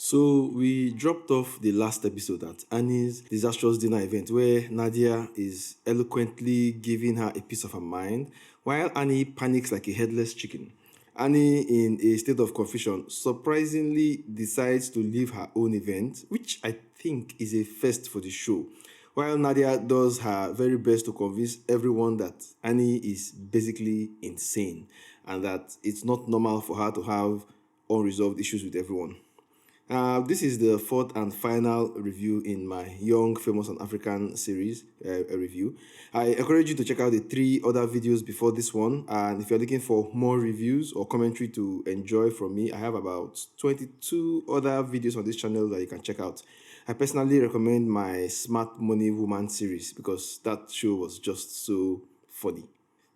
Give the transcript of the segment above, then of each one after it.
So we dropped off the last episode at Annie's disastrous dinner event where Nadia is eloquently giving her a piece of her mind while Annie panics like a headless chicken. Annie, in a state of confusion, surprisingly decides to leave her own event, which I think is a first for the show, while Nadia does her very best to convince everyone that Annie is basically insane and that it's not normal for her to have unresolved issues with everyone. This is the fourth and final review in my Young, Famous, and African series review. I encourage you to check out the three other videos before this one. And if you're looking for more reviews or commentary to enjoy from me, I have about 22 other videos on this channel that you can check out. I personally recommend my Smart Money Woman series because that show was just so funny.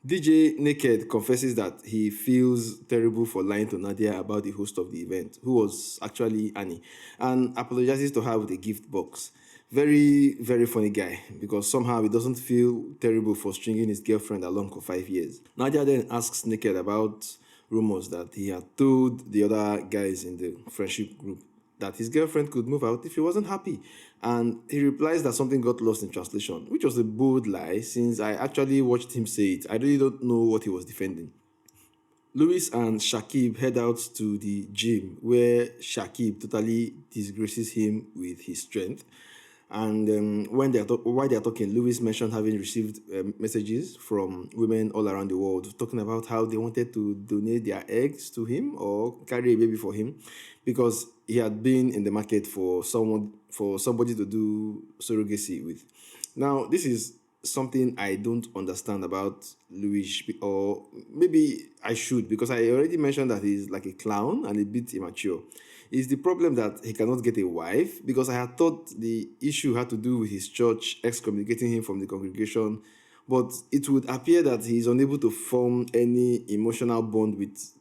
DJ Naked confesses that he feels terrible for lying to Nadia about the host of the event, who was actually Annie, and apologizes to her with a gift box. Very, very funny guy because somehow he doesn't feel terrible for stringing his girlfriend along for 5 years. Nadia then asks Naked about rumors that he had told the other guys in the friendship group that his girlfriend could move out if he wasn't happy. And he replies that something got lost in translation, which was a bold lie since I actually watched him say it. I really don't know what he was defending. Louis and Shakib head out to the gym where Shakib totally disgraces him with his strength. And while they are talking, Louis mentioned having received messages from women all around the world talking about how they wanted to donate their eggs to him or carry a baby for him because he had been in the market for somebody to do surrogacy with. Now, this is something I don't understand about Louis, or maybe I should, because I already mentioned that he's like a clown and a bit immature. Is the problem that he cannot get a wife? Because I had thought the issue had to do with his church excommunicating him from the congregation, but it would appear that he is unable to form any emotional bond with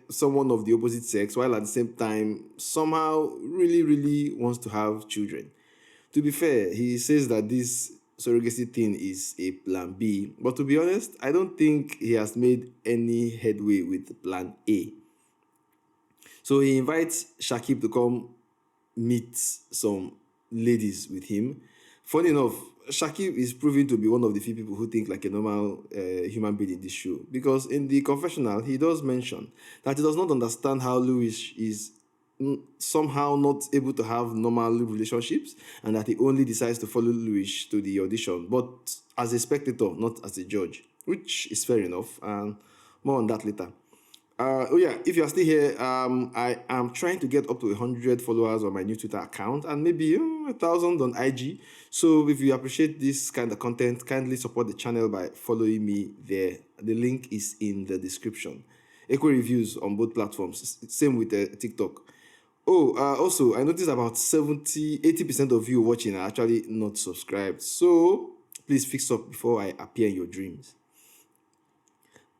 someone of the opposite sex, while at the same time somehow really, really wants to have children. To be fair, he says that this surrogacy thing is a plan B, but to be honest, I don't think he has made any headway with plan A. So he invites Shakib to come meet some ladies with him. Funny enough, Shakib is proving to be one of the few people who think like a normal human being in this show. Because in the confessional, he does mention that he does not understand how Louis is somehow not able to have normal relationships and that he only decides to follow Louis to the audition, but as a spectator, not as a judge, which is fair enough. And more on that later. Oh yeah, if you're still here, I am trying to get up to 100 followers on my new Twitter account and maybe 1,000 on IG. So if you appreciate this kind of content, kindly support the channel by following me there. The link is in the description. Equal reviews on both platforms. Same with TikTok. Oh, also, I noticed about 80% of you watching are actually not subscribed. So please fix up before I appear in your dreams.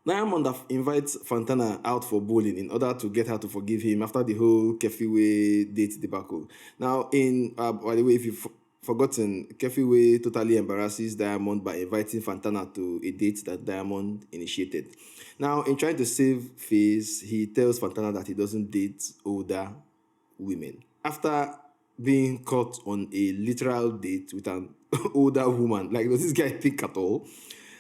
Diamond invites Fantana out for bowling in order to get her to forgive him after the whole Kefiwe date debacle. Now, by the way, if you've forgotten, Kefiwe totally embarrasses Diamond by inviting Fantana to a date that Diamond initiated. Now, in trying to save face, he tells Fantana that he doesn't date older women. After being caught on a literal date with an older woman, like, does this guy think at all?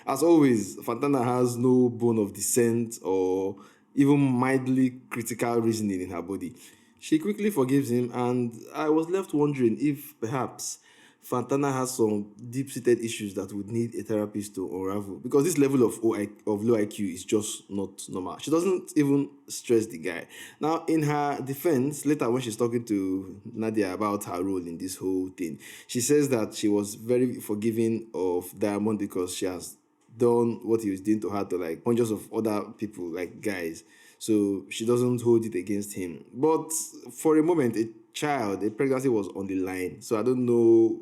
As always, Fantana has no bone of dissent or even mildly critical reasoning in her body. She quickly forgives him, and I was left wondering if perhaps Fantana has some deep-seated issues that would need a therapist to unravel. Because this level of low IQ is just not normal. She doesn't even stress the guy. Now, in her defense, later when she's talking to Nadia about her role in this whole thing, she says that she was very forgiving of Diamond because she has done what he was doing to her to like hundreds of other people, like guys. So she doesn't hold it against him. But for a moment, a pregnancy was on the line. So I don't know.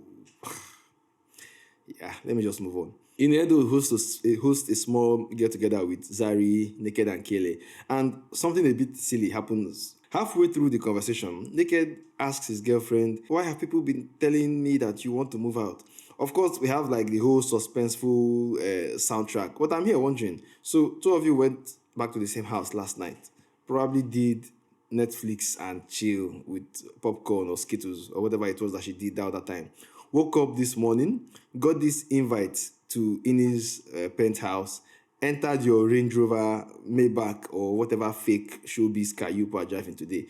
Yeah, let me just move on. Inedo hosts a small get-together with Zari, Naked, and Kayleigh. And something a bit silly happens. Halfway through the conversation, Naked asks his girlfriend, "Why have people been telling me that you want to move out?" Of course, we have like the whole suspenseful soundtrack. But I'm here wondering, so two of you went back to the same house last night, probably did Netflix and chill with popcorn or Skittles or whatever it was that she did that other time. Woke up this morning, got this invite to Ini's penthouse, entered your Range Rover, Maybach, or whatever fake showbiz car you are driving today,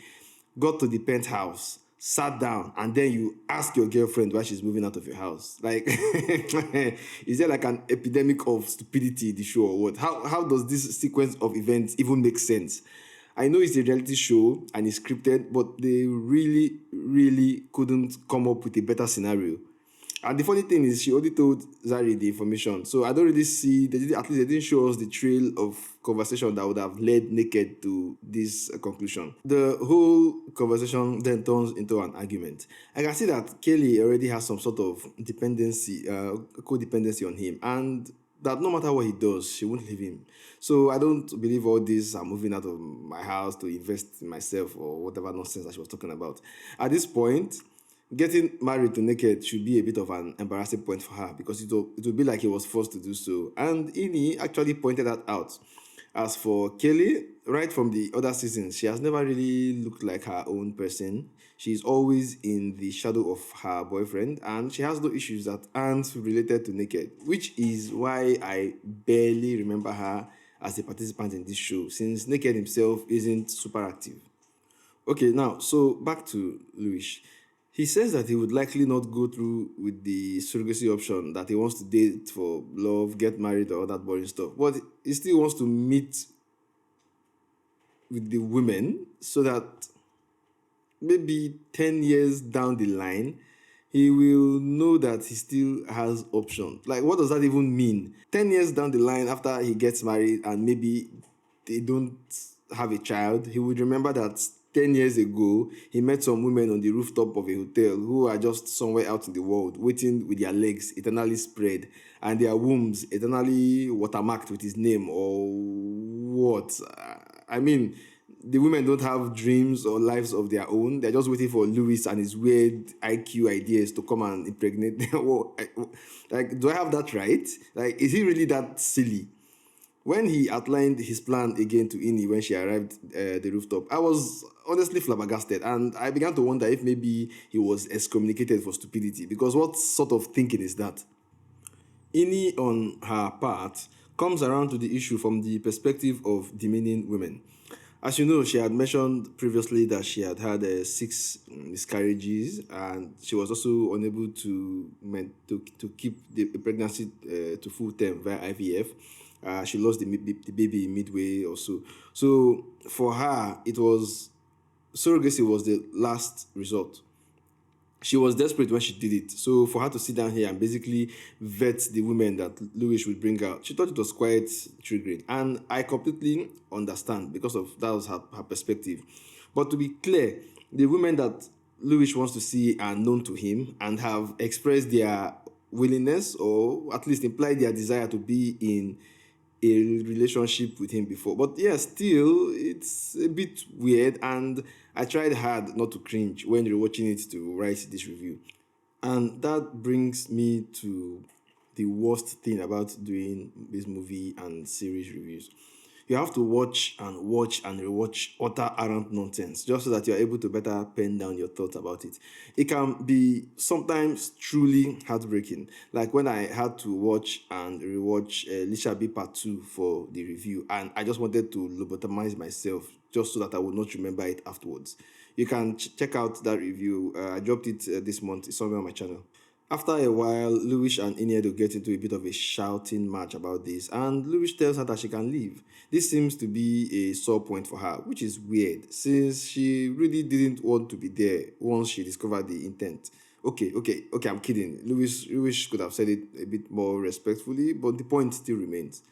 got to the penthouse, sat down, and then you ask your girlfriend why she's moving out of your house. Like, is there like an epidemic of stupidity in the show or what? How does this sequence of events even make sense? I know it's a reality show and it's scripted, but they really, really couldn't come up with a better scenario. And the funny thing is, she already told Zari the information. So I don't really see, at least they didn't show us the trail of conversation that would have led Naked to this conclusion. The whole conversation then turns into an argument. I can see that Kayleigh already has some sort of codependency on him. And that no matter what he does, she won't leave him. So I don't believe all this, I'm moving out of my house to invest in myself or whatever nonsense that she was talking about. At this point, getting married to Naked should be a bit of an embarrassing point for her because it will be like he was forced to do so. And Ini actually pointed that out. As for Kayleigh, right from the other seasons, she has never really looked like her own person. She's always in the shadow of her boyfriend, and she has no issues that aren't related to Naked, which is why I barely remember her as a participant in this show, since Naked himself isn't super active. Okay, now, so back to Louis. He says that he would likely not go through with the surrogacy option, that he wants to date for love, get married, or all that boring stuff. But he still wants to meet with the women so that maybe 10 years down the line, he will know that he still has options. Like, what does that even mean? 10 years down the line, after he gets married and maybe they don't have a child, he would remember that 10 years ago, he met some women on the rooftop of a hotel who are just somewhere out in the world, waiting with their legs eternally spread and their wombs eternally watermarked with his name or what. I mean, the women don't have dreams or lives of their own. They're just waiting for Louis and his weird IQ ideas to come and impregnate them. Like, do I have that right? Like, is he really that silly? When he outlined his plan again to Ini when she arrived at the rooftop, I was honestly flabbergasted, and I began to wonder if maybe he was excommunicated for stupidity, because what sort of thinking is that? Ini, on her part, comes around to the issue from the perspective of demeaning women. As you know, she had mentioned previously that she had had 6 miscarriages, and she was also unable to keep the pregnancy to full term via IVF. She lost the baby midway or so. So for her, surrogacy was the last resort. She was desperate when she did it. So for her to sit down here and basically vet the women that Louis would bring out, she thought it was quite triggering. And I completely understand because that was her perspective. But to be clear, the women that Louis wants to see are known to him and have expressed their willingness or at least implied their desire to be in a relationship with him before. But yeah, still, it's a bit weird, and I tried hard not to cringe when rewatching it to write this review. And that brings me to the worst thing about doing this movie and series reviews. You have to watch and rewatch utter arrant nonsense just so that you're able to better pen down your thoughts about it. It can be sometimes truly heartbreaking, like when I had to watch and rewatch Lisha B Part 2 for the review, and I just wanted to lobotomize myself just so that I would not remember it afterwards. You can check out that review. I dropped it this month. It's somewhere on my channel. After a while, Louis and Iniedo get into a bit of a shouting match about this, and Louis tells her that she can leave. This seems to be a sore point for her, which is weird, since she really didn't want to be there once she discovered the intent. Okay, I'm kidding. Louis could have said it a bit more respectfully, but the point still remains.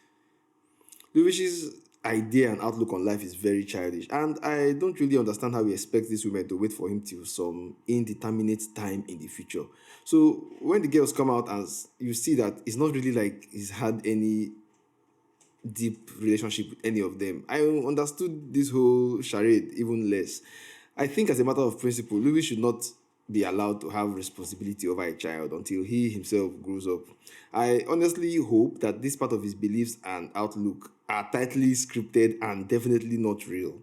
Louis's idea and outlook on life is very childish, and I don't really understand how he expects these women to wait for him till some indeterminate time in the future. So when the girls come out, and you see that it's not really like he's had any deep relationship with any of them, I understood this whole charade even less. I think as a matter of principle, Louis should not be allowed to have responsibility over a child until he himself grows up. I honestly hope that this part of his beliefs and outlook are tightly scripted and definitely not real.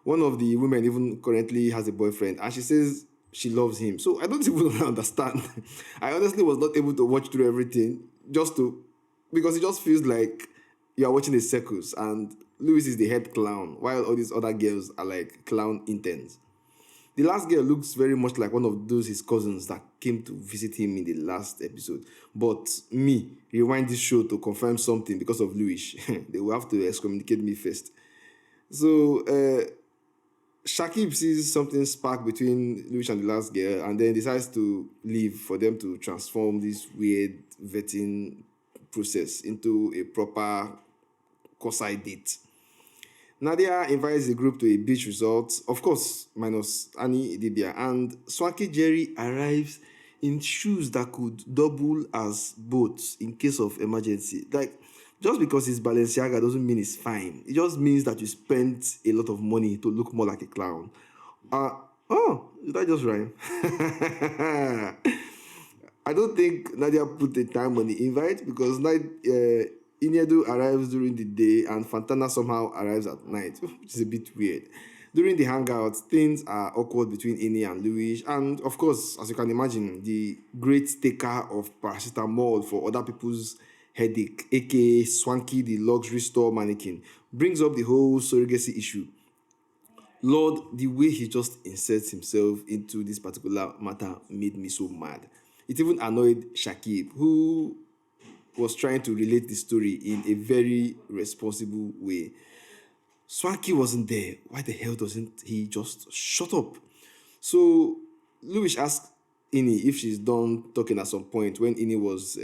One of the women even currently has a boyfriend, and she says she loves him. So I don't even understand. I honestly was not able to watch through everything just to because it just feels like you are watching a circus and Louis is the head clown while all these other girls are like clown interns. The last girl looks very much like one of those his cousins that came to visit him in the last episode. But me, rewind this show to confirm something because of Louis. They will have to excommunicate me first. So Shakib sees something spark between Louis and the last girl and then decides to leave for them to transform this weird vetting process into a proper quasi date. Nadia invites the group to a beach resort, of course, minus Khanyi Mbau, and Swanky Jerry arrives in shoes that could double as boats in case of emergency. Like, just because it's Balenciaga doesn't mean it's fine. It just means that you spent a lot of money to look more like a clown. Uh, oh, did I just rhyme? I don't think Nadia put the time on the invite because Inedu arrives during the day and Fantana somehow arrives at night, which is a bit weird. During the hangouts, things are awkward between Ini and Louis, and of course, as you can imagine, the great taker of paracetamol for other people's headache, aka Swanky the luxury store mannequin, brings up the whole surrogacy issue. Lord, the way he just inserts himself into this particular matter made me so mad. It even annoyed Shakib, who was trying to relate the story in a very responsible way. Swanky wasn't there. Why the hell doesn't he just shut up? So Louis asked Ini if she's done talking at some point when Ini was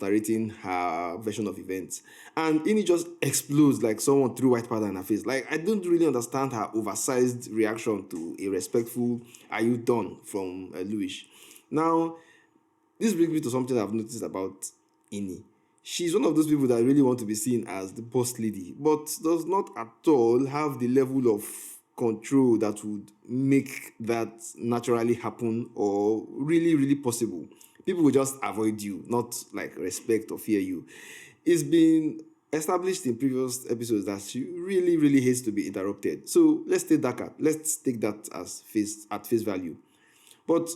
narrating her version of events, and Ini just explodes like someone threw white powder in her face. Like I don't really understand her oversized reaction to a respectful "Are you done?" from Louis. Now, this brings me to something I've noticed about Ini. She's one of those people that really want to be seen as the boss lady, but does not at all have the level of control that would make that naturally happen or really, really possible. People will just avoid you, not like respect or fear you. It's been established in previous episodes that she really, really hates to be interrupted. So let's take that as face value. But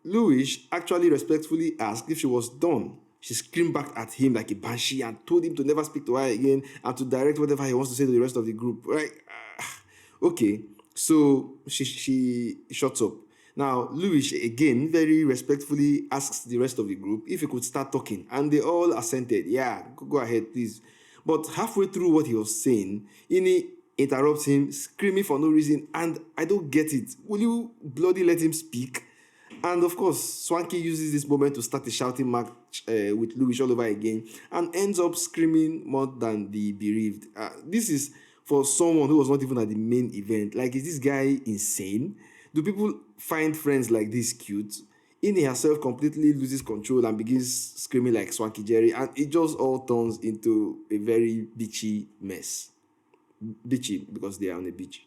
Louis actually respectfully asked if she was done. She screamed back at him like a banshee and told him to never speak to her again and to direct whatever he wants to say to the rest of the group. Right? Okay, so she shuts up. Now, Louis again very respectfully asks the rest of the group if he could start talking, and they all assented. Yeah, go ahead, please. But halfway through what he was saying, Ini interrupts him, screaming for no reason, and I don't get it. Will you bloody let him speak? And of course, Swanky uses this moment to start a shouting match with Louis all over again and ends up screaming more than the bereaved. This is for someone who was not even at the main event. Like, is this guy insane? Do people find friends like this cute? Ini herself completely loses control and begins screaming like Swanky Jerry, and it just all turns into a very bitchy mess. Bitchy because they are on a beach.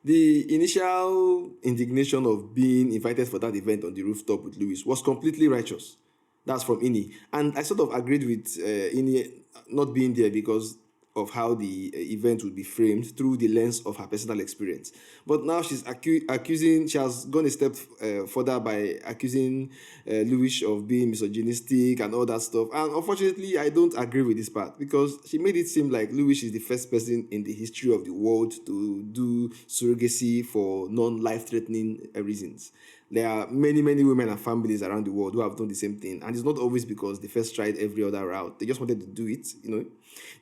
The initial indignation of being invited for that event on the rooftop with Louis was completely righteous. That's from Ini. And I sort of agreed with Ini not being there because of how the event would be framed through the lens of her personal experience. But now she's accusing, she has gone a step further by accusing Louis of being misogynistic and all that stuff. And unfortunately, I don't agree with this part because she made it seem like Louis is the first person in the history of the world to do surrogacy for non-life-threatening reasons. There are many, many women and families around the world who have done the same thing. And it's not always because they first tried every other route. They just wanted to do it, you know.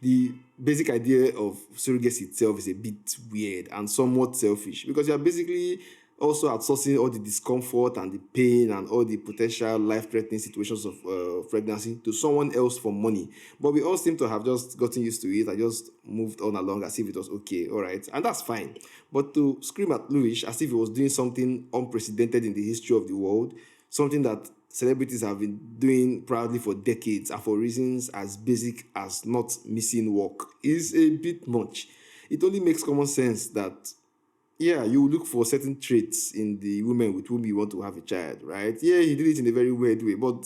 The basic idea of surrogacy itself is a bit weird and somewhat selfish because you're basically also outsourcing all the discomfort and the pain and all the potential life-threatening situations of pregnancy to someone else for money. But we all seem to have just gotten used to it and just moved on along as if it was okay, all right? And that's fine. But to scream at Louis as if he was doing something unprecedented in the history of the world, something that celebrities have been doing proudly for decades and for reasons as basic as not missing work, is a bit much. It only makes common sense that yeah, you look for certain traits in the women with whom you want to have a child, right? Yeah, he did it in a very weird way, but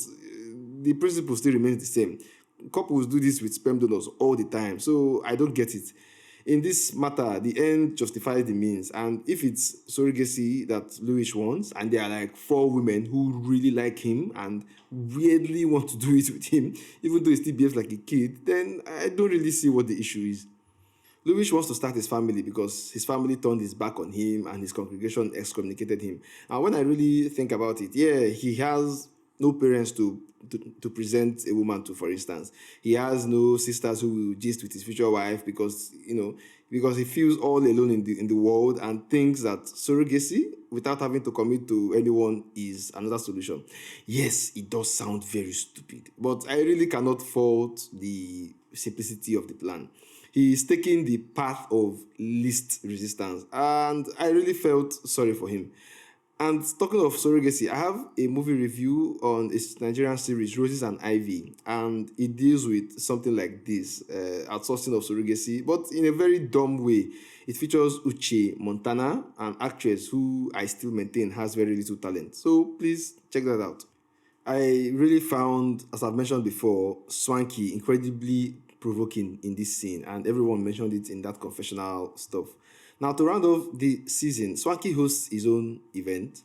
the principle still remains the same. Couples do this with sperm donors all the time, so I don't get it. In this matter, the end justifies the means. And if it's surrogacy that Louis wants, and there are like four women who really like him and weirdly want to do it with him, even though he still behaves like a kid, then I don't really see what the issue is. Louis wants to start his family because his family turned his back on him and his congregation excommunicated him. And when I really think about it, yeah, he has no parents to present a woman to, for instance. He has no sisters who will gist with his future wife because he feels all alone in the world and thinks that surrogacy without having to commit to anyone is another solution. Yes, it does sound very stupid, but I really cannot fault the simplicity of the plan. He is taking the path of least resistance, and I really felt sorry for him. And talking of surrogacy, I have a movie review on a Nigerian series, Roses and Ivy, and it deals with something like this, outsourcing of surrogacy, but in a very dumb way. It features Uche Montana, an actress who I still maintain has very little talent. So please check that out. I really found, as I've mentioned before, Swanky incredibly provoking in this scene, and everyone mentioned it in that confessional stuff. Now, to round off the season, Swanky hosts his own event.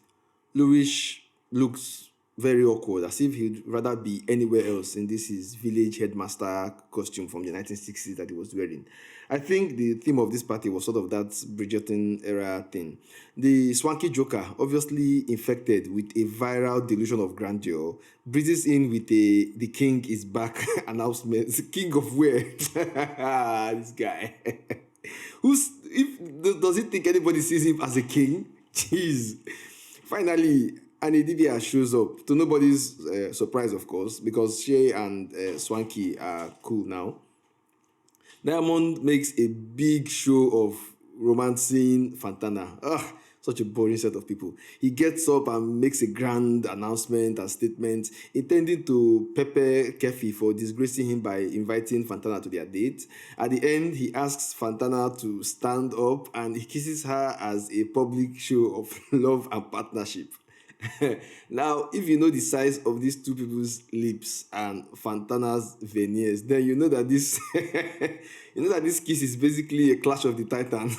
Louis looks very awkward, as if he'd rather be anywhere else in this his village headmaster costume from the 1960s that he was wearing. I think the theme of this party was sort of that Bridgerton era thing. The Swanky Joker, obviously infected with a viral delusion of grandeur, breezes in with a "the king is back" announcement. King of where? This guy. Does he think anybody sees him as a king? Jeez. Finally, Idibia shows up, to nobody's surprise, of course, because Shay and Swanky are cool now. Diamond makes a big show of romancing Fantana. Ugh, such a boring set of people. He gets up and makes a grand announcement and statement, intending to pepper Kefi for disgracing him by inviting Fantana to their date. At the end, he asks Fantana to stand up and he kisses her as a public show of love and partnership. Now, if you know the size of these two people's lips and Fantana's veneers, then you know that this this kiss is basically a clash of the titans.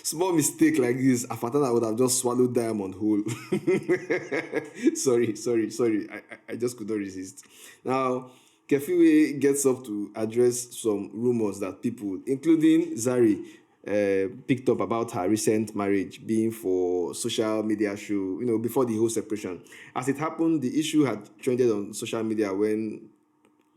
Small mistake like this, Fantana would have just swallowed Diamond whole. sorry. I just could not resist. Now, Kefiwe gets up to address some rumors that people, including Zari, picked up about her recent marriage being for social media show, before the whole separation. As it happened, the issue had trended on social media when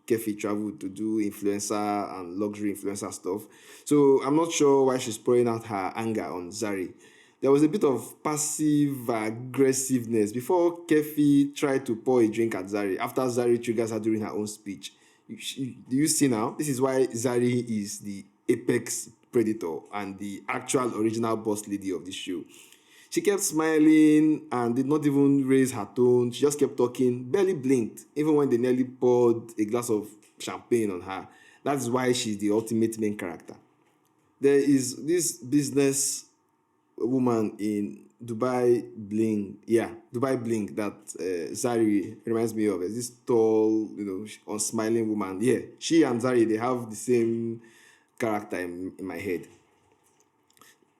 Kefi traveled to do influencer and luxury influencer stuff. So I'm not sure why she's pouring out her anger on Zari. There was a bit of passive aggressiveness before Kefi tried to pour a drink at Zari after Zari triggers her during her own speech. Do you see now? This is why Zari is the apex predator and the actual original boss lady of the show. She kept smiling and did not even raise her tone. She just kept talking, barely blinked, even when they nearly poured a glass of champagne on her. That's why she's the ultimate main character. There is this business woman in Dubai Bling that Zari reminds me of. Is this tall, unsmiling woman. Yeah, she and Zari, they have the same character in my head.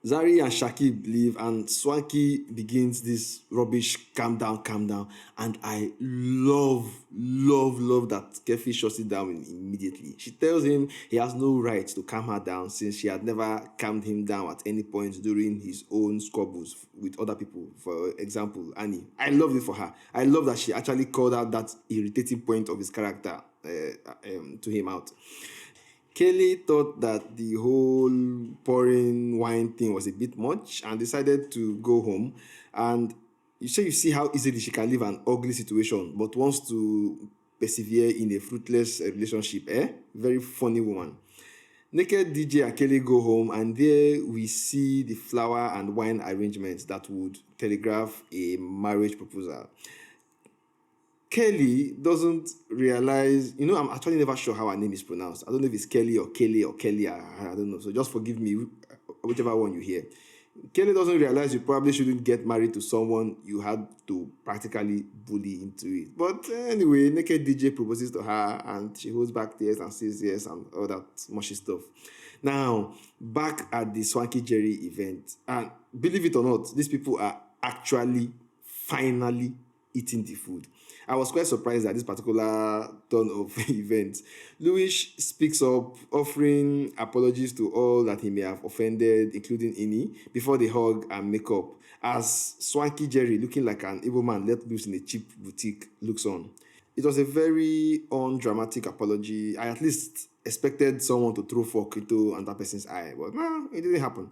Zari and Shakib leave and Swanky begins this rubbish calm down, and I love that Kefi shuts it down immediately. She tells him he has no right to calm her down since she had never calmed him down at any point during his own squabbles with other people. For example, Annie. I love it for her. I love that she actually called out that irritating point of his character to him out. Kayleigh thought that the whole pouring wine thing was a bit much and decided to go home. And you see how easily she can leave an ugly situation, but wants to persevere in a fruitless relationship. Very funny woman. Naked DJ and Kayleigh go home, and there we see the flower and wine arrangements that would telegraph a marriage proposal. Kelly doesn't realize, I'm actually never sure how her name is pronounced. I don't know if it's Kelly or Kelly or Kelly. I don't know. So just forgive me, whichever one you hear. Kelly doesn't realize you probably shouldn't get married to someone you had to practically bully into it. But anyway, Naked DJ proposes to her and she holds back tears and says yes and all that mushy stuff. Now, back at the Swanky Jerry event, and believe it or not, these people are actually finally eating the food. I was quite surprised at this particular turn of events. Louis speaks up, offering apologies to all that he may have offended, including Ini, before they hug and make up, as Swanky Jerry, looking like an evil man let loose in a cheap boutique, looks on. It was a very undramatic apology. I at least expected someone to throw fork into another person's eye, but no, it didn't happen.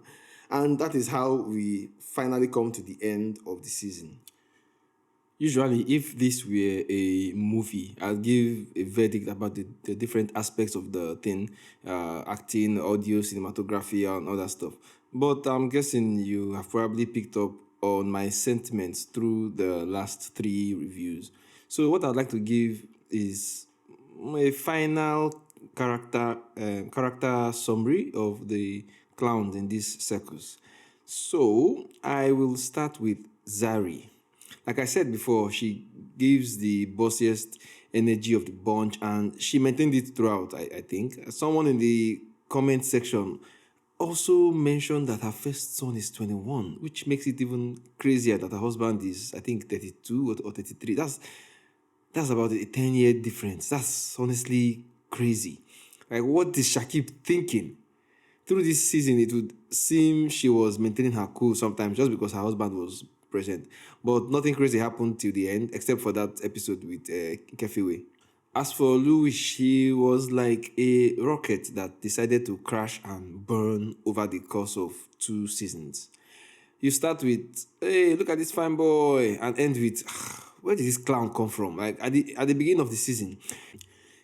And that is how we finally come to the end of the season. Usually, if this were a movie, I'll give a verdict about the different aspects of the thing, acting, audio, cinematography, and all that stuff. But I'm guessing you have probably picked up on my sentiments through the last three reviews. So what I'd like to give is a final character summary of the clowns in this circus. So I will start with Zari. Like I said before, she gives the bossiest energy of the bunch and she maintained it throughout, I think. Someone in the comment section also mentioned that her first son is 21, which makes it even crazier that her husband is, I think, 32 or 33. That's about a 10-year difference. That's honestly crazy. Like, what is Shakib thinking? Through this season, it would seem she was maintaining her cool sometimes just because her husband was present. But nothing crazy happened till the end, except for that episode with Kefiwe. As for Louis, he was like a rocket that decided to crash and burn over the course of 2 seasons. You start with, hey, look at this fine boy, and end with, where did this clown come from? Like at the beginning of the season,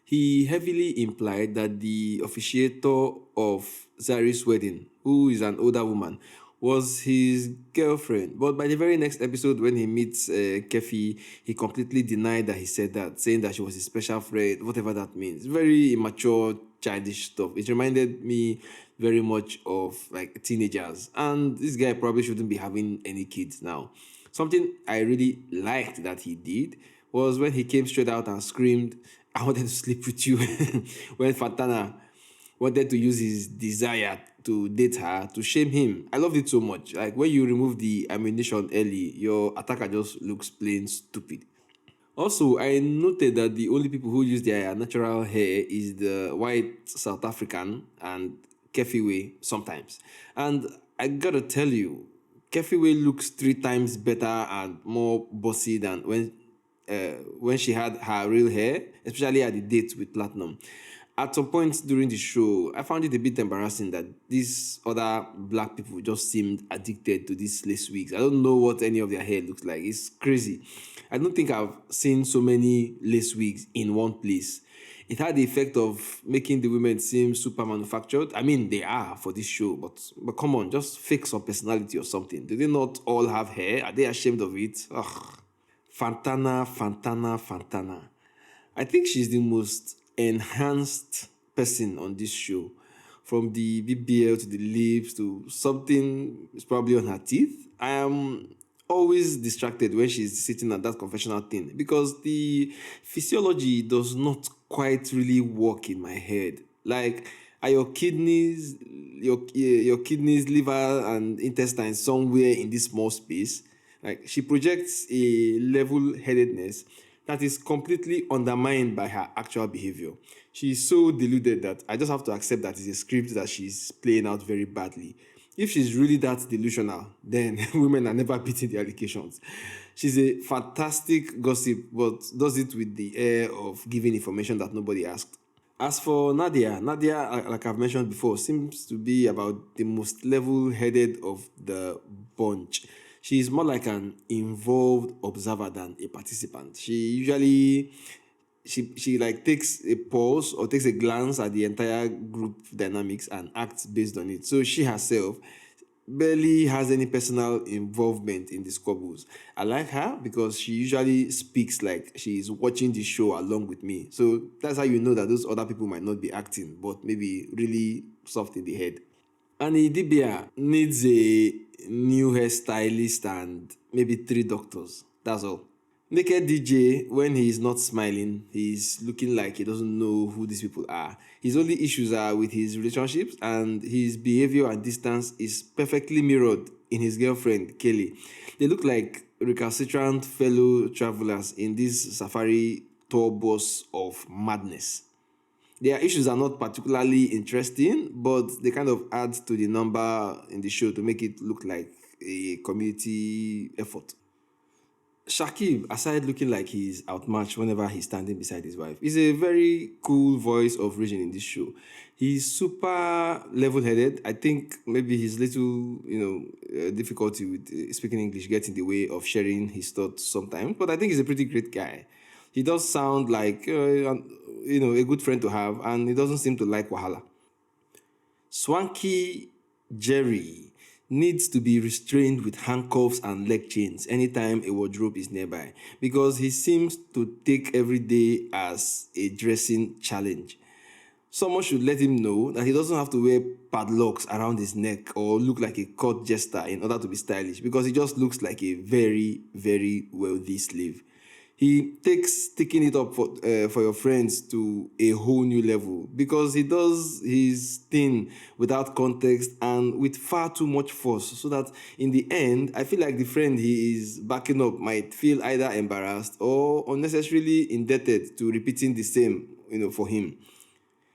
he heavily implied that the officiator of Zari's wedding, who is an older woman, was his girlfriend. But by the very next episode, when he meets Kefi, he completely denied that he said that, saying that she was his special friend, whatever that means. Very immature, childish stuff. It reminded me very much of like teenagers. And this guy probably shouldn't be having any kids now. Something I really liked that he did was when he came straight out and screamed, I wanted to sleep with you. When Fatana wanted to use his desire to date her to shame him. I loved it so much. Like when you remove the ammunition early, your attacker just looks plain stupid. Also, I noted that the only people who use their natural hair is the white South African and Kefiwe sometimes. And I gotta tell you, Kefiwe looks 3 times better and more bossy than when she had her real hair, especially at the date with Platinum. At some point during the show, I found it a bit embarrassing that these other black people just seemed addicted to these lace wigs. I don't know what any of their hair looks like. It's crazy. I don't think I've seen so many lace wigs in one place. It had the effect of making the women seem super manufactured. I mean, they are for this show, but come on, just fake some personality or something. Do they not all have hair? Are they ashamed of it? Ugh. Fantana. I think she's the most enhanced person on this show. From the BBL to the lips to something is probably on her teeth. I am always distracted when she's sitting at that confessional thing because the physiology does not quite really work in my head. Like, are your kidneys, liver, and intestines somewhere in this small space? Like, she projects a level-headedness that is completely undermined by her actual behavior. She's so deluded that I just have to accept that it's a script that she's playing out very badly. If she's really that delusional, then women are never beating the allegations. She's a fantastic gossip, but does it with the air of giving information that nobody asked. As for Nadia, like I've mentioned before, seems to be about the most level-headed of the bunch. She's more like an involved observer than a participant. She like takes a pause or takes a glance at the entire group dynamics and acts based on it. So she herself barely has any personal involvement in the squabbles. I like her because she usually speaks like she's watching the show along with me. So that's how you know that those other people might not be acting, but maybe really soft in the head. And Idibia needs a new hairstylist and maybe three doctors. That's all. Naked DJ, when he is not smiling, he's looking like he doesn't know who these people are. His only issues are with his relationships, and his behavior and distance is perfectly mirrored in his girlfriend, Kayleigh. They look like recalcitrant fellow travelers in this safari tour bus of madness. Their issues are not particularly interesting, but they kind of add to the number in the show to make it look like a community effort. Shakib, aside looking like he's outmatched whenever he's standing beside his wife, is a very cool voice of reason in this show. He's super level-headed. I think maybe his little, difficulty with speaking English gets in the way of sharing his thoughts sometimes. But I think he's a pretty great guy. He does sound like, a good friend to have, and he doesn't seem to like wahala. Swanky Jerry needs to be restrained with handcuffs and leg chains anytime a wardrobe is nearby because he seems to take every day as a dressing challenge. Someone should let him know that he doesn't have to wear padlocks around his neck or look like a court jester in order to be stylish because he just looks like a very, very wealthy slave. He takes sticking it up for your friends to a whole new level because he does his thing without context and with far too much force so that in the end I feel like the friend he is backing up might feel either embarrassed or unnecessarily indebted to repeating the same for him.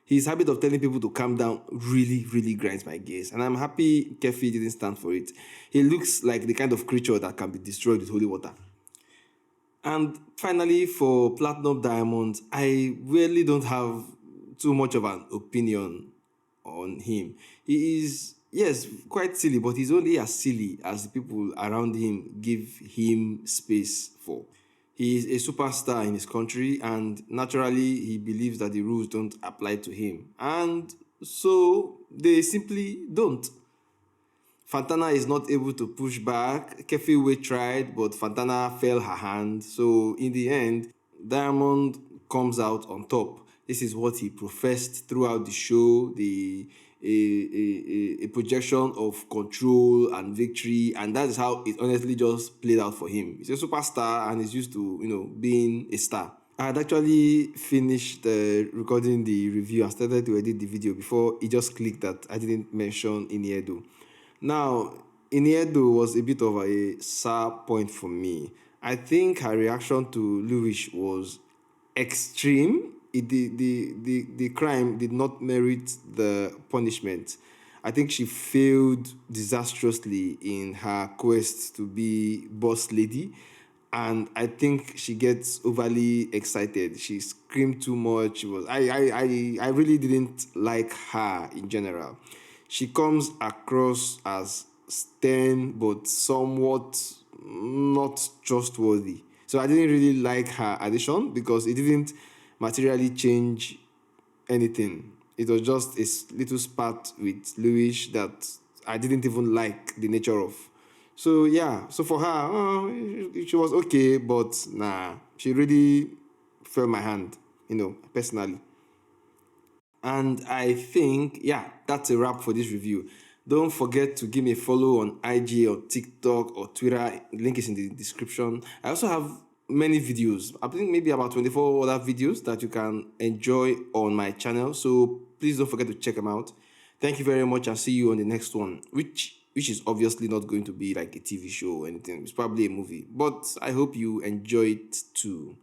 His habit of telling people to calm down really, really grinds my gears, and I'm happy Kefi didn't stand for it. He looks like the kind of creature that can be destroyed with holy water. And finally, for Platinum Diamonds, I really don't have too much of an opinion on him. He is, yes, quite silly, but he's only as silly as the people around him give him space for. He is a superstar in his country, and naturally, he believes that the rules don't apply to him. And so they simply don't. Fantana is not able to push back. Kefiwe tried, but Fantana fell her hand. So in the end, Diamond comes out on top. This is what he professed throughout the show, a projection of control and victory, and that is how it honestly just played out for him. He's a superstar and he's used to, being a star. I had actually finished recording the review and started to edit the video before it just clicked that I didn't mention Iniedo. Now, Iniedo was a bit of a sour point for me. I think her reaction to Lewis was extreme. The crime did not merit the punishment. I think she failed disastrously in her quest to be boss lady. And I think she gets overly excited. She screamed too much. She was I really didn't like her in general. She comes across as stern but somewhat not trustworthy. So I didn't really like her addition because it didn't materially change anything. It was just a little spat with Louis that I didn't even like the nature of. So yeah, so for her, she was okay, but nah, she really fell my hand, personally. And I think, yeah, that's a wrap for this review. Don't forget to give me a follow on IG or TikTok or Twitter. Link is in the description. I also have many videos. I think maybe about 24 other videos that you can enjoy on my channel. So please don't forget to check them out. Thank you very much and see you on the next one, which is obviously not going to be like a TV show or anything. It's probably a movie. But I hope you enjoy it too.